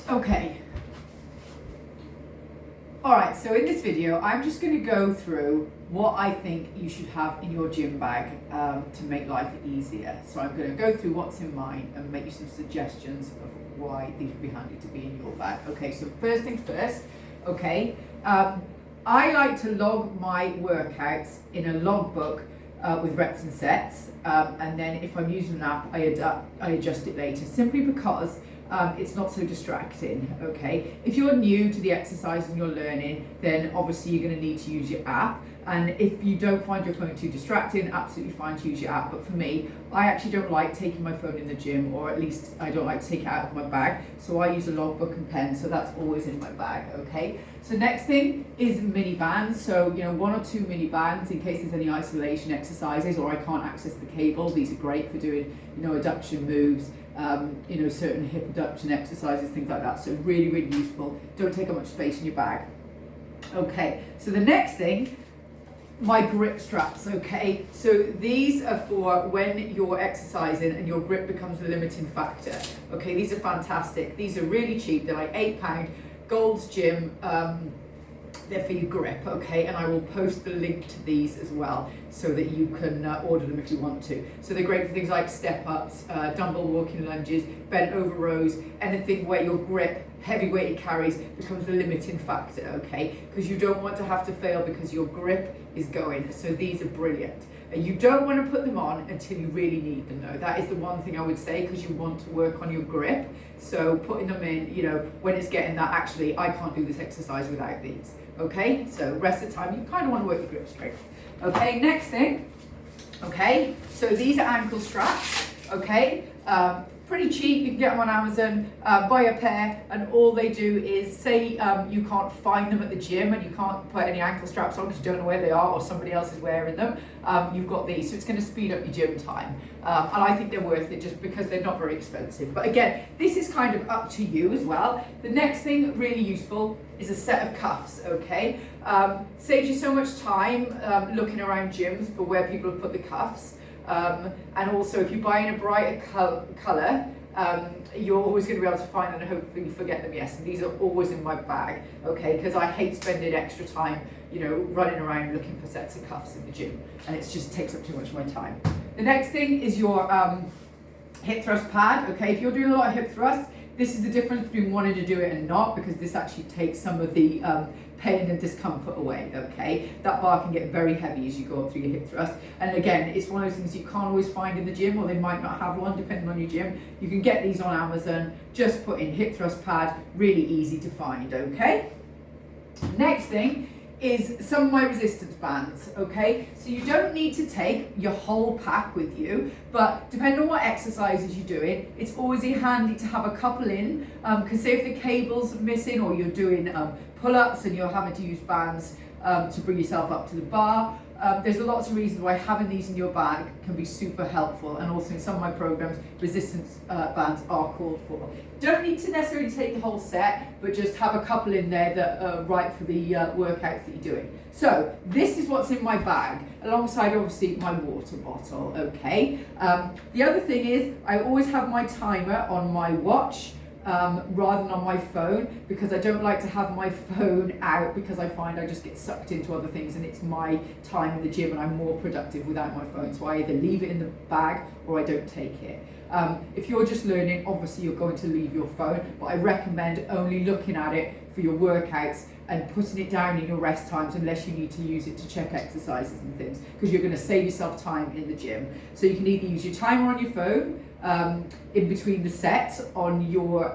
Okay. Alright, so in this video, I'm just going to go through what I think you should have in your gym bag to make life easier. So I'm going to go through what's in mine and make you some suggestions of why these would be handy to be in your bag. Okay, so first things first, okay, I like to log my workouts in a logbook with reps and sets, and then if I'm using an app, I adjust it later, simply because it's not so distracting, okay? If you're new to the exercise and you're learning, then obviously you're going to need to use your app. And if you don't find your phone too distracting, absolutely fine to use your app. But for me, I actually don't like taking my phone in the gym, or at least I don't like to take it out of my bag. So I use a logbook and pen, so that's always in my bag, okay? So next thing is mini bands. So, you know, 1 or 2 mini bands in case there's any isolation exercises or I can't access the cable. These are great for doing, you know, adduction moves, you know, certain hip adduction exercises, things like that. So really, really useful. Don't take up much space in your bag. Okay, so the next thing, my grip straps, okay? So these are for when you're exercising and your grip becomes a limiting factor. Okay, these are fantastic. These are really cheap. They're like £8. Gold's Gym, they're for your grip, okay? And I will post the link to these as well so that you can order them if you want to. So they're great for things like step-ups, dumbbell walking lunges, bent over rows, anything where your grip, heavy weight it carries, becomes the limiting factor, okay? Because you don't want to have to fail because your grip is going. So these are brilliant. You don't want to put them on until you really need them though. That is the one thing I would say, because you want to work on your grip. So putting them in, you know, when it's getting that, actually, I can't do this exercise without these. Okay, so rest of the time, you kind of want to work your grip strength. Okay, next thing, okay, so these are ankle straps, okay, pretty cheap, you can get them on Amazon, buy a pair, and all they do is, say you can't find them at the gym and you can't put any ankle straps on because you don't know where they are or somebody else is wearing them, you've got these, so it's going to speed up your gym time. And I think they're worth it just because they're not very expensive. But again, this is kind of up to you as well. The next thing really useful is a set of cuffs, okay? Saves you so much time looking around gyms for where people have put the cuffs. And also, if you buy in a brighter colour, you're always going to be able to find them and hopefully forget them. Yes, and these are always in my bag, okay? Because I hate spending extra time, you know, running around looking for sets of cuffs in the gym, and it just takes up too much of my time. The next thing is your hip thrust pad, okay? If you're doing a lot of hip thrusts, this is the difference between wanting to do it and not, because this actually takes some of the pain and discomfort away, okay? That bar can get very heavy as you go up through your hip thrust. And again, it's one of those things you can't always find in the gym, or they might not have one depending on your gym. You can get these on Amazon, just put in hip thrust pad, really easy to find, okay? Next thing is some of my resistance bands, okay? So you don't need to take your whole pack with you, but depending on what exercises you're doing, it's always handy to have a couple in, because say if the cable's missing or you're doing pull-ups and you're having to use bands to bring yourself up to the bar, there's lots of reasons why having these in your bag can be super helpful, and also in some of my programs, resistance bands are called for. Don't need to necessarily take the whole set, but just have a couple in there that are right for the workouts that you're doing. So this is what's in my bag, alongside obviously my water bottle, okay? The other thing is, I always have my timer on my watch, rather than on my phone, because I don't like to have my phone out, because I find I just get sucked into other things and it's my time in the gym and I'm more productive without my phone. So I either leave it in the bag or I don't take it. If you're just learning, obviously you're going to leave your phone, but I recommend only looking at it for your workouts and putting it down in your rest times, unless you need to use it to check exercises and things, because you're going to save yourself time in the gym. So you can either use your timer on your phone in between the sets on your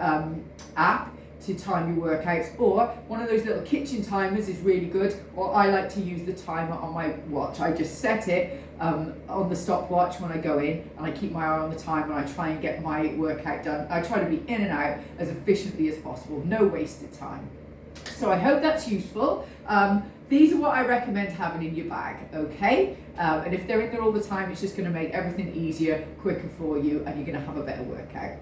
app to time your workouts, or one of those little kitchen timers is really good, or I like to use the timer on my watch. I just set it on the stopwatch when I go in, and I keep my eye on the timer, and I try and get my workout done. I try to be in and out as efficiently as possible, no wasted time. So I hope that's useful. These are what I recommend having in your bag, okay? And if they're in there all the time, it's just going to make everything easier, quicker for you, and you're going to have a better workout.